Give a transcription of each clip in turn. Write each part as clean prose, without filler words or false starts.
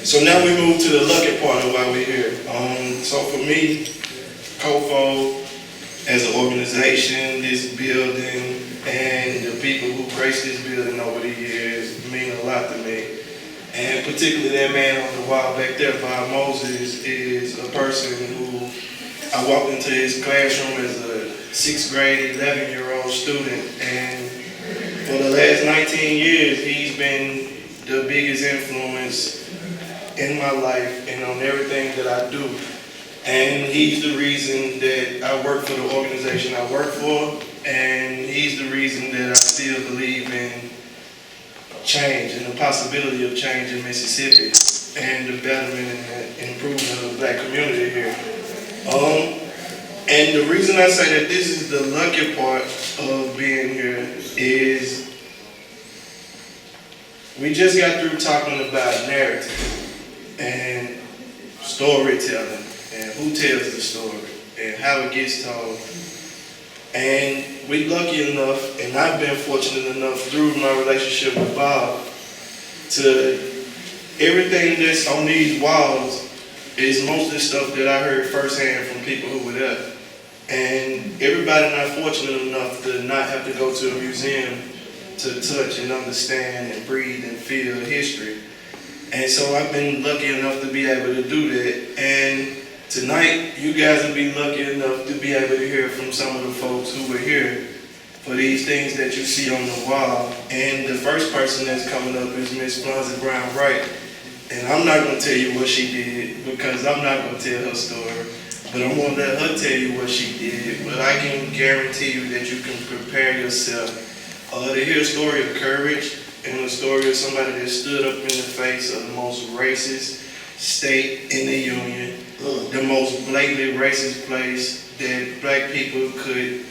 So now we move to the lucky part of why we're here. So for me, COFO, as an organization, this building, and the people who graced this building over the years mean a lot to me. And particularly that man on the wall back there, Bob Moses, is a person who I walked into his classroom as a 6th grade, 11-year-old student, and for the last 19 years, he's been the biggest influence in my life and on everything that I do. And he's the reason that I work for the organization I work for, and he's the reason that I still believe in change and the possibility of change in Mississippi and the betterment and improvement of the black community here. And the reason I say that this is the lucky part of being here is we just got through talking about narrative and storytelling and who tells the story and how it gets told. And we're lucky enough, and I've been fortunate enough through my relationship with Bob, to everything that's on these walls is most of the stuff that I heard firsthand from people who were there. And everybody not fortunate enough to not have to go to a museum to touch and understand and breathe and feel history. And so I've been lucky enough to be able to do that. And tonight, you guys will be lucky enough to be able to hear from some of the folks who were here for these things that you see on the wall. And the first person that's coming up is Miss Flonzie Wright. And I'm not going to tell you what she did because I'm not going to tell her story. But I'm going to let her tell you what she did. But I can guarantee you that you can prepare yourself to hear a story of courage and a story of somebody that stood up in the face of the most racist state in the Union, the most blatantly racist place that black people could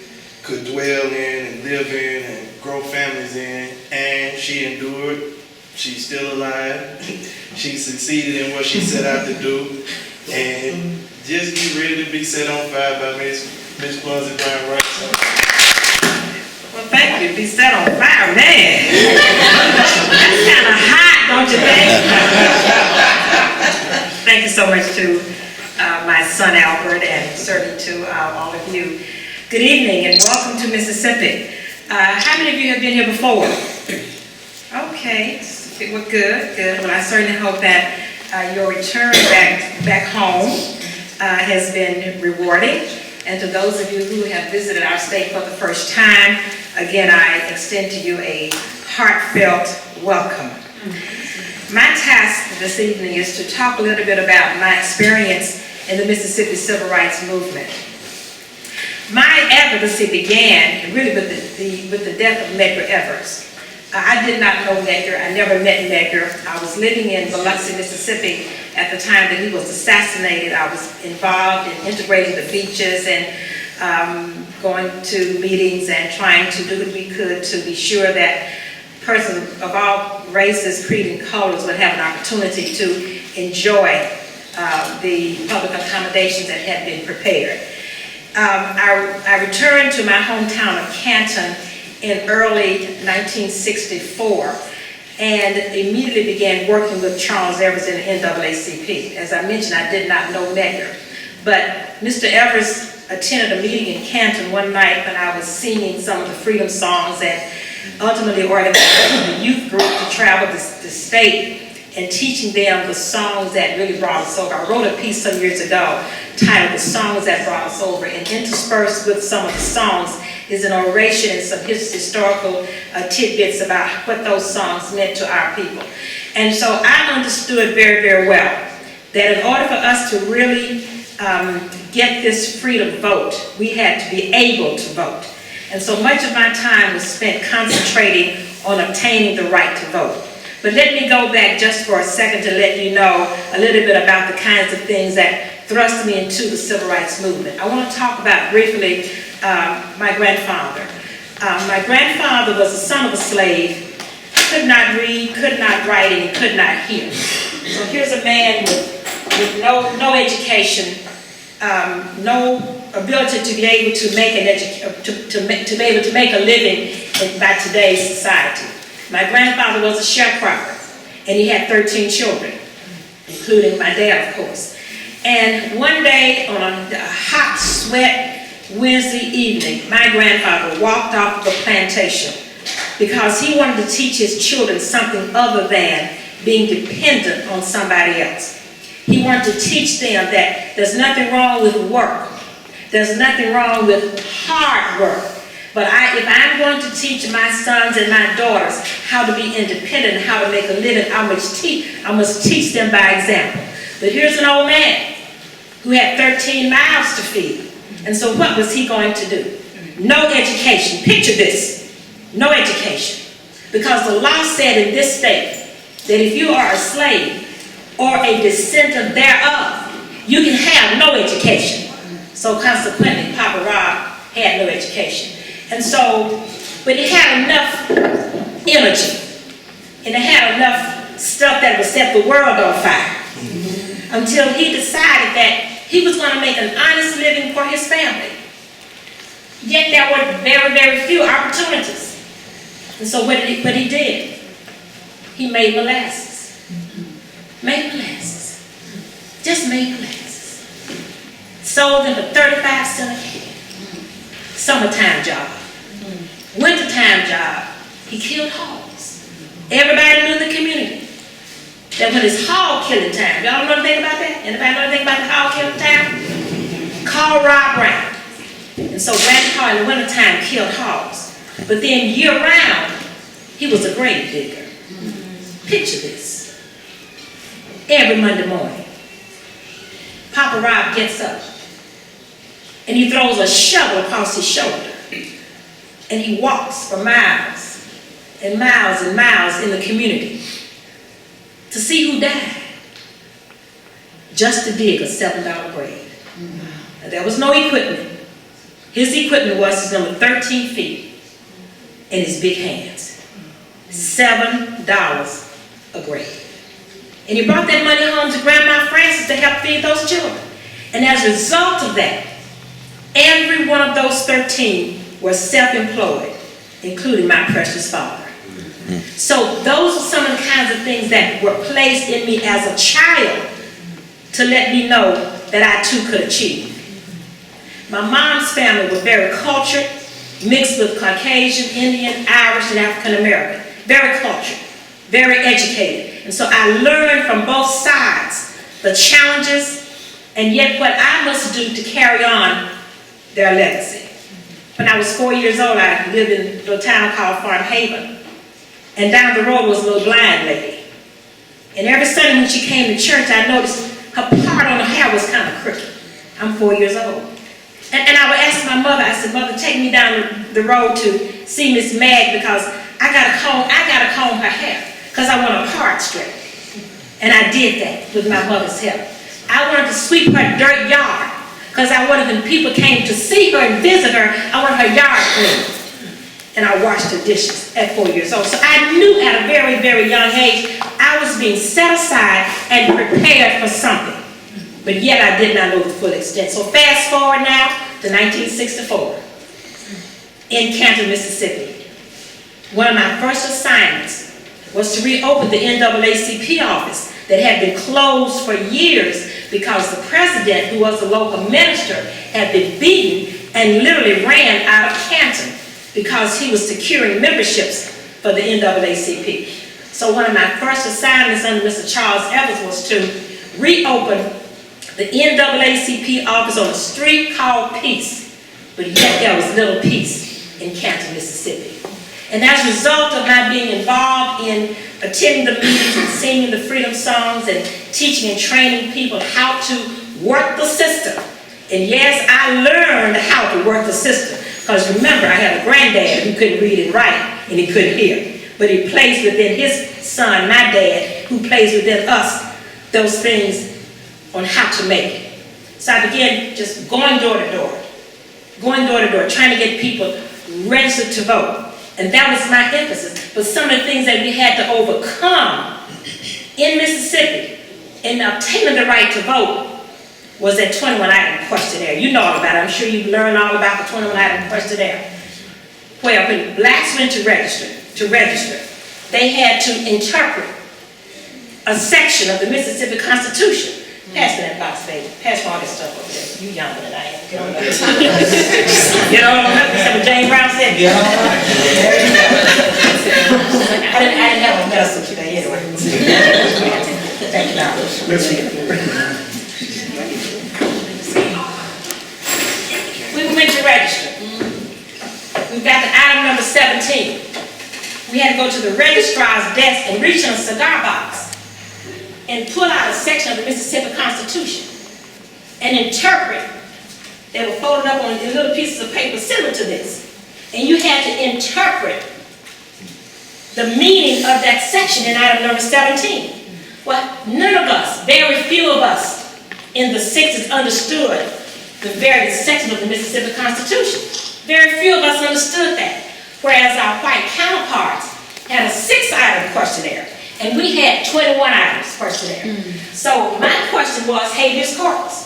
dwell in and live in and grow families in. And she endured. She's still alive. She succeeded in what she set out to do. And just be ready to be set on fire by Miss Flonzie Wright. Well, thank you. Be set on fire, man. That's kind of hot, don't you think? Thank you so much to my son Albert, and certainly to all of you. Good evening and welcome to Mississippi. How many of you have been here before? Okay, well, good. Well, I certainly hope that your return back home has been rewarding. And to those of you who have visited our state for the first time, again, I extend to you a heartfelt welcome. My task this evening is to talk a little bit about my experience in the Mississippi Civil Rights Movement. My advocacy began really with the death of Medgar Evers. I did not know Medgar. I never met Medgar. I was living in Biloxi, Mississippi at the time that he was assassinated. I was involved in integrating the beaches and going to meetings and trying to do what we could to be sure that persons of all races, creed, and colors would have an opportunity to enjoy the public accommodations that had been prepared. I returned to my hometown of Canton in early 1964 and immediately began working with Charles Evers in the NAACP. As I mentioned, I did not know Medgar, but Mr. Evers attended a meeting in Canton one night when I was singing some of the freedom songs and ultimately organized a youth group to travel the state and teaching them the songs that really brought us over. I wrote a piece some years ago titled "The Songs That Brought Us Over," and interspersed with some of the songs is an oration and some historical tidbits about what those songs meant to our people. And so I understood very, very well that in order for us to really get this freedom vote, we had to be able to vote. And so much of my time was spent concentrating on obtaining the right to vote. But let me go back just for a second to let you know a little bit about the kinds of things that thrust me into the civil rights movement. I want to talk about briefly my grandfather. My grandfather was the son of a slave, could not read, could not write, and he could not hear. So here's a man with no education, no ability to be able to make to be able to make a living by today's society. My grandfather was a sharecropper, and he had 13 children. including my dad, of course. And one day on a hot sweat Wednesday evening, my grandfather walked off the plantation because he wanted to teach his children something other than being dependent on somebody else. He wanted to teach them that there's nothing wrong with work. There's nothing wrong with hard work. But if I'm going to teach my sons and my daughters how to be independent, how to make a living, I must teach them by example. But here's an old man who had 13 mouths to feed. And so what was he going to do? No education. Picture this. No education. Because the law said in this state that if you are a slave or a descendant thereof, you can have no education. So consequently, Papa Rob had no education. And so, but he had enough energy, and he had enough stuff that would set the world on fire, until he decided that he was going to make an honest living for his family. Yet there were very, very few opportunities. And so what he did, he made molasses. Made molasses. Just made molasses. Sold them for 35 cents a can. Summertime job. Wintertime job. He killed hogs. Everybody knew in the community that when it's hog killing time, y'all know anything about that? Anybody know anything about the hog killing time? Call Rob Brown. And so Grandpa in the wintertime killed hogs. But then year round, he was a grave digger. Picture this. Every Monday morning, Papa Rob gets up and he throws a shovel across his shoulder and he walks for miles and miles and miles in the community to see who died, just to dig a $7 grave. Now, there was no equipment. His equipment was his number 13 feet and his big hands. $7 a grave. And he brought that money home to Grandma Frances to help feed those children. And as a result of that, every one of those 13 were self-employed, including my precious father. So those are some of the kinds of things that were placed in me as a child to let me know that I too could achieve. My mom's family were very cultured, mixed with Caucasian, Indian, Irish, and African American. Very cultured, very educated. And so I learned from both sides the challenges and yet what I must do to carry on their legacy. When I was 4 years old, I lived in a little town called Farm Haven. And down the road was a little blind lady. And every Sunday when she came to church, I noticed her part on her hair was kind of crooked. I'm 4 years old. And I would ask my mother, I said, Mother, take me down the road to see Miss Mag because I gotta comb her hair because I want her part straight. And I did that with my mother's help. I wanted to sweep her dirt yard because I wanted when people came to see her and visit her, I wanted her yard clean. And I washed her dishes at 4 years old. So I knew at a very, very young age, I was being set aside and prepared for something. But yet I did not know the full extent. So fast forward now to 1964 in Canton, Mississippi. One of my first assignments was to reopen the NAACP office that had been closed for years because the president, who was a local minister, had been beaten and literally ran out of Canton because he was securing memberships for the NAACP. So one of my first assignments under Mr. Charles Evans was to reopen the NAACP office on a street called Peace, but yet there was little peace in Canton, Mississippi. And as a result of my being involved in attending the meetings and singing the freedom songs and teaching and training people how to work the system, and yes, I learned how to work the system, because remember, I had a granddad who couldn't read and write, and he couldn't hear, but he placed within his son, my dad, who plays within us, those things on how to make it. So I began just going door to door, trying to get people registered to vote. And that was my emphasis. But some of the things that we had to overcome in Mississippi in obtaining the right to vote was that 21-item questionnaire. You know all about it. I'm sure you've learned all about the 21-item questionnaire. Where when blacks went to register, they had to interpret a section of the Mississippi Constitution. Pass me that box, baby. Pass me all this stuff over there. You younger than I am. Get on up. You know what James Brown said? Yeah. I didn't have a medicine today anyway. Thank you, now. We went to register. We've got the item number 17. We had to go to the registrar's desk and reach in a cigar box and pull out a section of the Mississippi Constitution and interpret. They were folded up in little pieces of paper similar to this. And you had to interpret the meaning of that section in item number 17. Well, none of us, very few of us in the 60s understood the various sections of the Mississippi Constitution. Very few of us understood that. Whereas our white counterparts had a 6-item questionnaire, and we had 21 items questionnaire. So my question was habeas corpus.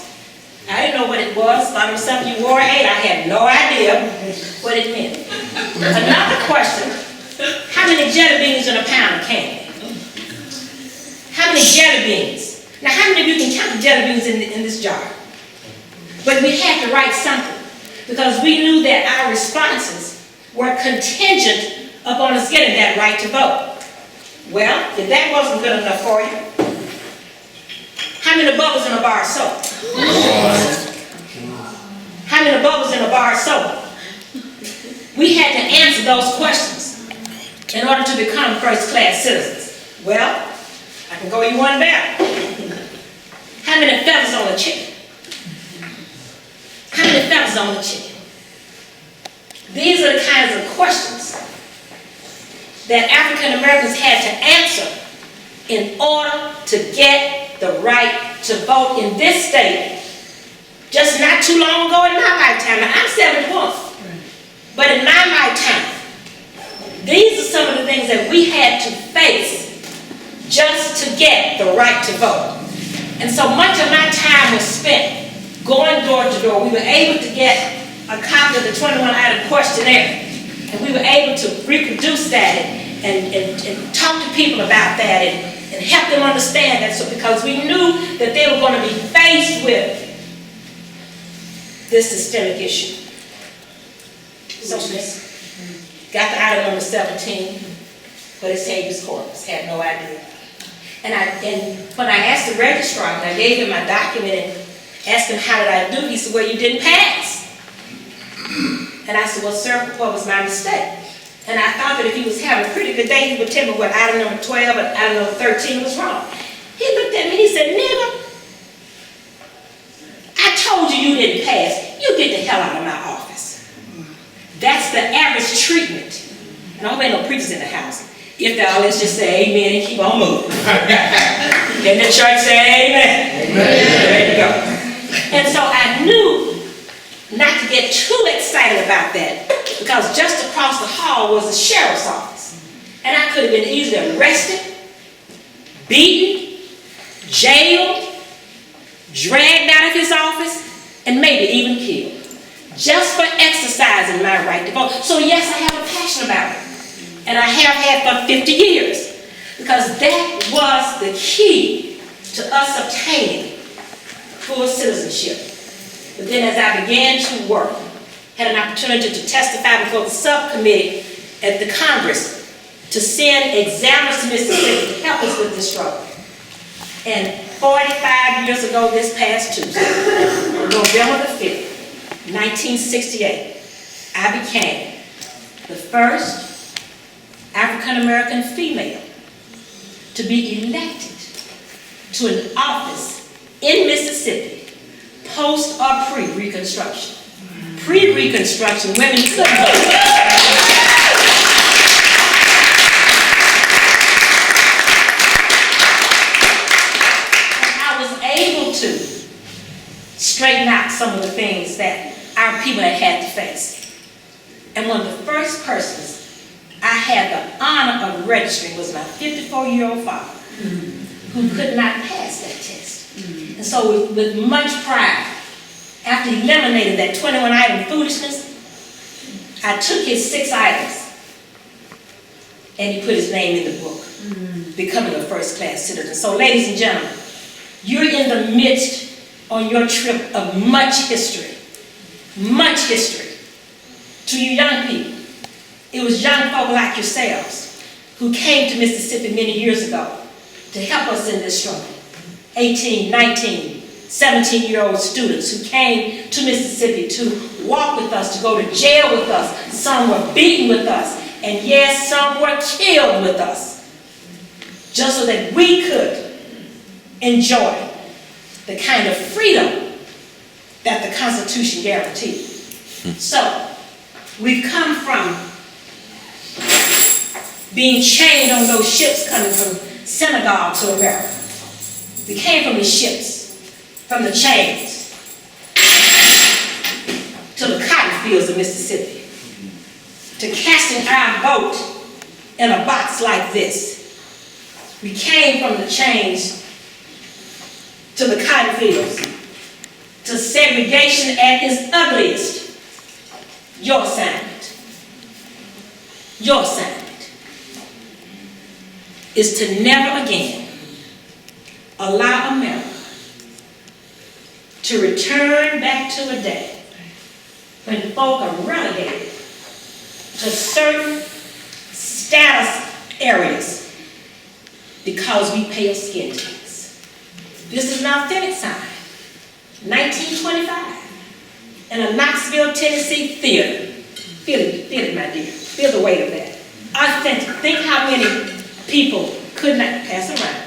I didn't know what it was. Thought it was something you wore at 8. I had no idea what it meant. Another question, how many jelly beans in a pound of candy? How many jelly beans? Now how many of you can count the jelly beans in this jar? But we had to write something because we knew that our responses were contingent upon us getting that right to vote. Well, if that wasn't good enough for you, how many bubbles in a bar of soap? How many bubbles in a bar of soap? We had to answer those questions in order to become first-class citizens. Well, I can go you one better. How many feathers on a chicken? How many feathers on a chicken? These are the kinds of questions that African Americans had to answer in order to get the right to vote in this state. Just not too long ago in my lifetime. Now, I'm 71, but in my lifetime, these are some of the things that we had to face just to get the right to vote. And so much of my time was spent going door to door. We were able to get a copy of the 21-item questionnaire, and we were able to reproduce that and talk to people about that and help them understand that, so because we knew that they were going to be faced with this systemic issue. So Miss, got the item number 17, but it's habeas corpus, had no idea. And when I asked the registrar, and I gave him my document and asked him how did I do, he said, well, you didn't pass. And I said, well, sir, what was my mistake? And I thought that if he was having a pretty good day, he would tell me what item number 12 and item number 13 was wrong. He looked at me and he said, nigga, I told you you didn't pass. You get the hell out of my office. That's the average treatment. And I hope ain't no preachers in the house. If there are, let's just say amen and keep on moving. Can the church say amen? Amen. There you go. And so I knew not to get too excited about that, because just across the hall was the sheriff's office. And I could have been easily arrested, beaten, jailed, dragged out of his office, and maybe even killed, just for exercising my right to vote. So yes, I have a passion about it, and I have had for 50 years, because that was the key to us obtaining full citizenship. But then as I began to work, had an opportunity to testify before the subcommittee at the Congress to send examiners to Mississippi to help us with this struggle. And 45 years ago this past Tuesday, November the 5th, 1968, I became the first African-American female to be elected to an office in Mississippi, post or pre-Reconstruction. Pre-Reconstruction, women couldn't vote. And I was able to straighten out some of the things that our people had to face. And one of the first persons I had the honor of registering was my 54-year-old father, who could not pass that test. And so with much pride, after eliminating that 21-item foolishness, I took his 6 items and he put his name in the book. becoming a first-class citizen. So ladies and gentlemen, you're in the midst on your trip of much history. Much history. To you young people, it was young folk like yourselves who came to Mississippi many years ago to help us in this struggle. 18, 19, 17-year-old students who came to Mississippi to walk with us, to go to jail with us. Some were beaten with us, and yes, some were killed with us, just so that we could enjoy the kind of freedom that the Constitution guaranteed. So, we've come from being chained on those ships coming from Senegal to America. We came from the ships, from the chains, to the cotton fields of Mississippi, to casting our vote in a box like this. We came from the chains to the cotton fields, to segregation at its ugliest. Your assignment is to never again allow America to return back to a day when folk are relegated to certain status areas because we pay a skin tax. This is an authentic sign. 1925. In a Knoxville, Tennessee theater. Feel it, my dear. Feel the weight of that. Authentic. Think how many people could not pass around,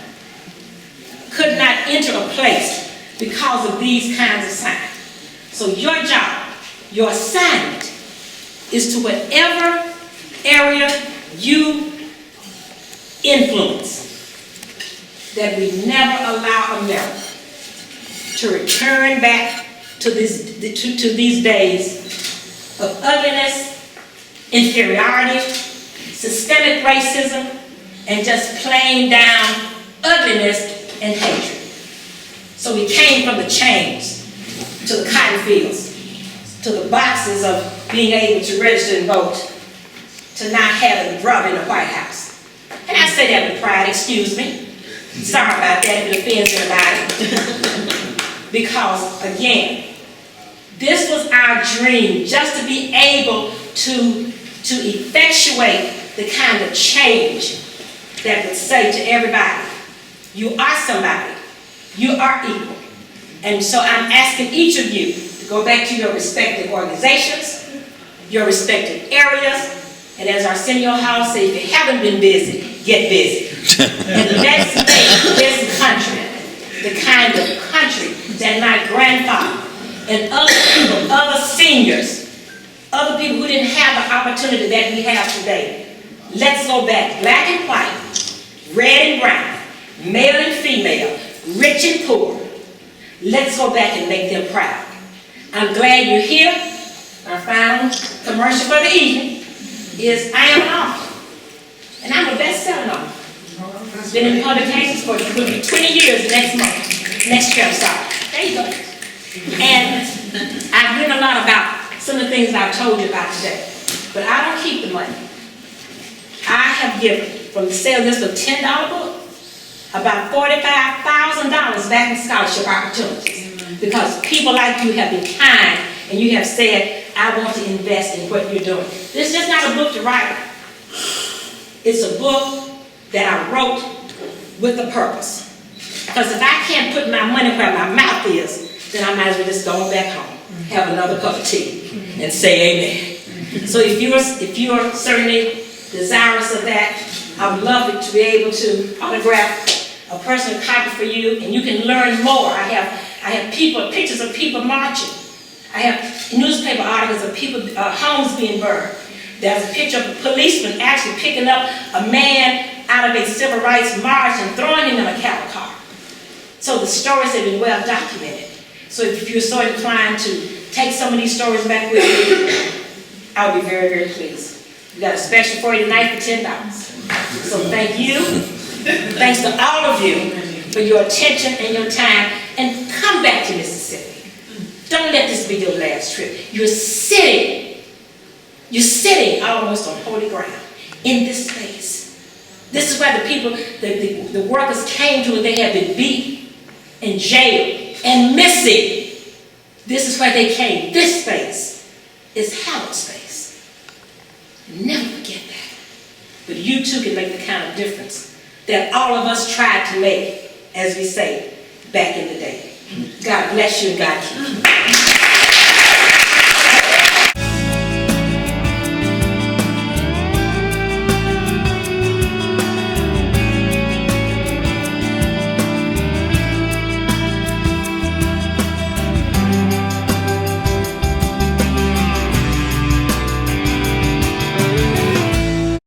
could not enter a place because of these kinds of signs. So your job, your assignment, is to whatever area you influence, that we never allow America to return back to these days of ugliness, inferiority, systemic racism, and just plain down ugliness and hatred. So we came from the chains to the cotton fields, to the boxes of being able to register and vote, to not having a brother in the White House. And I say that with pride, excuse me. Sorry about that if it offends anybody. Because, again, this was our dream, just to be able to effectuate the kind of change that would say to everybody, you are somebody, you are equal. And so I'm asking each of you to go back to your respective organizations, your respective areas, and as Arsenio Hall said, if you haven't been busy, get busy. And let's make this country the kind of country that my grandfather and other people, other seniors, other people who didn't have the opportunity that we have today. Let's go back, black and white, red and brown, male and female, rich and poor. Let's go back and make them proud. I'm glad you're here. Our final commercial for the evening is I Am an Author. And I'm a best-selling author. I've been in publications for 20 years next month. Next year, I'm sorry. There you go. And I've written a lot about some of the things I've told you about today. But I don't keep the money. I have given, from the sale list of $10 book, about $45,000 back in scholarship opportunities. Because people like you have been kind and you have said, I want to invest in what you're doing. This is just not a book to write. It's a book that I wrote with a purpose. Because if I can't put my money where my mouth is, then I might as well just go back home, have another cup of tea, and say amen. So if you're certainly desirous of that, I would love it to be able to autograph a personal copy for you, and you can learn more. I have pictures of people marching. I have newspaper articles of people, homes being burned. There's a picture of a policeman actually picking up a man out of a civil rights march and throwing him in a cattle car. So the stories have been well documented. So if you're so inclined to take some of these stories back with you, I would be very, very pleased. We got a special for you tonight for $10. So thank you. Thanks to all of you for your attention and your time. And come back to Mississippi. Don't let this be your last trip. You're sitting almost on holy ground in this space This is why the people, the workers came to it. They had been beat and jailed and missing. This is why they came. This space is hallowed space. Never forget that. But you too can make the kind of difference that all of us tried to make, as we say, back in the day. God bless you and God keep you.